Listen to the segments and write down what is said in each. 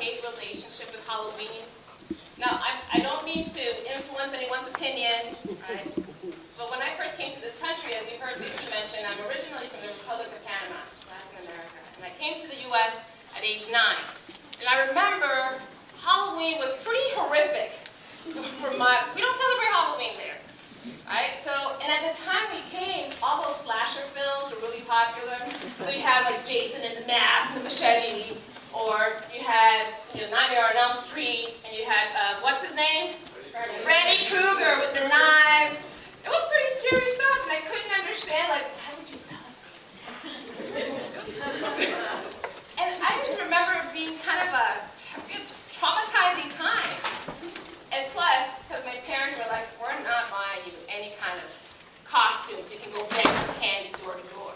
love-hate relationship with Halloween. Now, I don't mean to influence anyone's opinion, right? But when I first came to this country, as you heard Vicky mention, I'm originally from the Republic of Panama, Latin America. And I came to the U.S. at age 9. And I remember Halloween was pretty horrific. We don't celebrate Halloween there. Right? So, and at the time we came, all those slasher films were really popular. So you had like Jason and the Mask and the machete, or you had Nightmare on Elm Street, and you had what's his name? Freddy Krueger with the knives. It was pretty scary stuff, and I couldn't understand like why would you celebrate? And I just remember it being kind of a traumatizing time. And plus, because my parents were like, we're not buying you any kind of costume so you can go beg for candy door to door.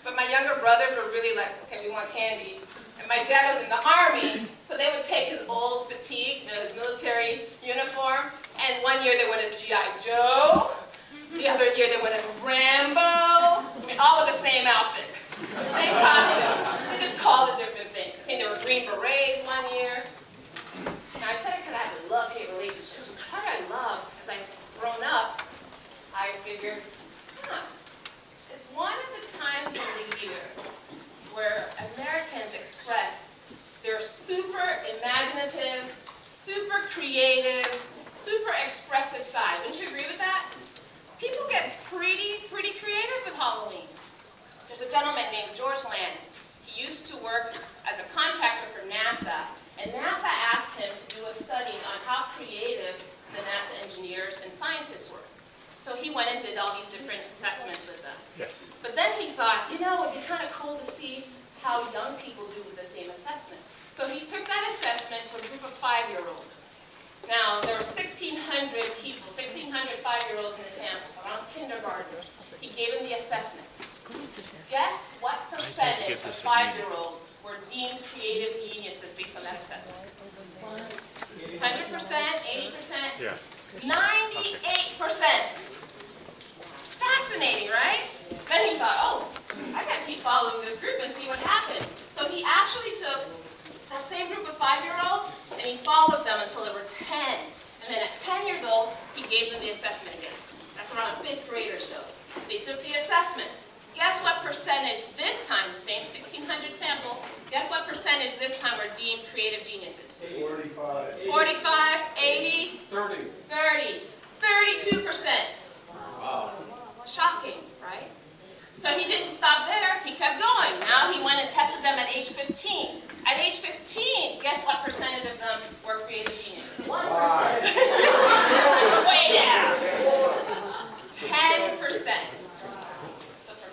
But my younger brothers were really like, okay, we want candy. And my dad was in the army, so they would take his old fatigues, his military uniform, and one year they went as G.I. Joe, the other year they went as Rambo, all with the same outfit, the same costume. They just called it different things. I think they were Green Berets one year. Now, I said I could have a love-hate relationship. The part I love, as I've grown up, I figured, it's one of the times in the year where Americans express their super imaginative, super creative, super expressive side. Don't you agree with that? People get pretty creative with Halloween. There's a gentleman named George Lanning. He used to work as a contractor for NASA. And NASA asked him to do a study on how creative the NASA engineers and scientists were. So he went and did all these different assessments with them. Yes. But then he thought, it'd be kind of cool to see how young people do with the same assessment. So he took that assessment to a group of 5-year-olds. Now, there were 1,600 people, 1,600 5-year-olds in the sample, so around kindergartners. He gave them the assessment. Guess what percentage of 5-year-olds were deemed creative geniuses based on that assessment? 100%, 80%, yeah. 98%. Fascinating, right? Then he thought, I gotta keep following this group and see what happens. So he actually took that same group of 5-year-olds and he followed them until they were 10. And then at 10 years old, he gave them the assessment again. That's around a 5th grade or so. They took the assessment. Guess what percentage this time, the same 1,600 sample, guess what percentage this time were deemed creative geniuses? 45. 45, 80? 30. 30. 32%. Wow. Shocking, right? So he didn't stop there, he kept going. Now he went and tested them at age 15. At age 15, guess what percentage of them were creative geniuses? 1%. Way down. 10%.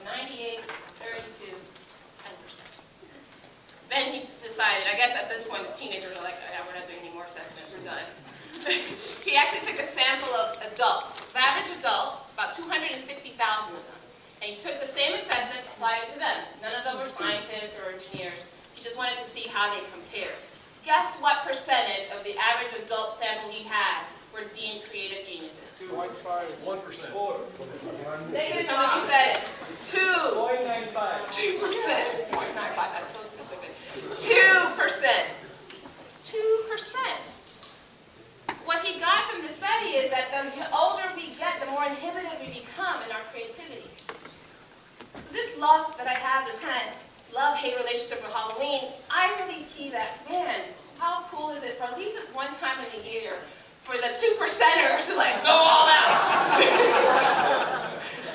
98, 32, 10%. Then he decided, I guess at this point the teenagers were like, we're not doing any more assessments, we're done. He actually took a sample of adults, of average adults, about 260,000 of them. And he took the same assessments, applied it to them. So none of them were scientists or engineers. He just wanted to see how they compared. Guess what percentage of the average adult sample he had were deemed creative geniuses? 1%. Negative, how many you said it? 2. 0.95. 2%. 0.95, that's so specific. 2%. 2%. What he got from the study is that the older we get, the more inhibited we become in our creativity. So this love that I have, this kind of love-hate relationship with Halloween, I really see that, man, how cool is it for at least one time in the year for the 2%ers to go all out.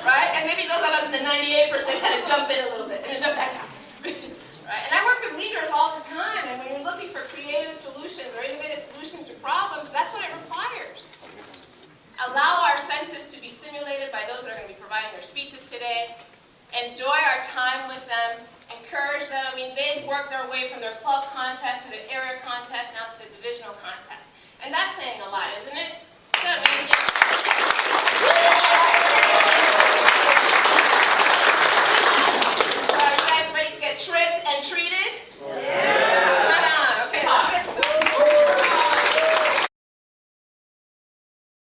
Right? And maybe those of us in the 98% kind of jump in a little bit and then jump back out. Right? And I work with leaders all the time, and when you're looking for creative solutions or innovative solutions to problems, that's what it requires. Allow our senses to be stimulated by those that are going to be providing their speeches today. Enjoy our time with them. Encourage them. They work their way from their club contest to the area contest, now to the divisional contest. And that's saying a lot, isn't it? Isn't that amazing?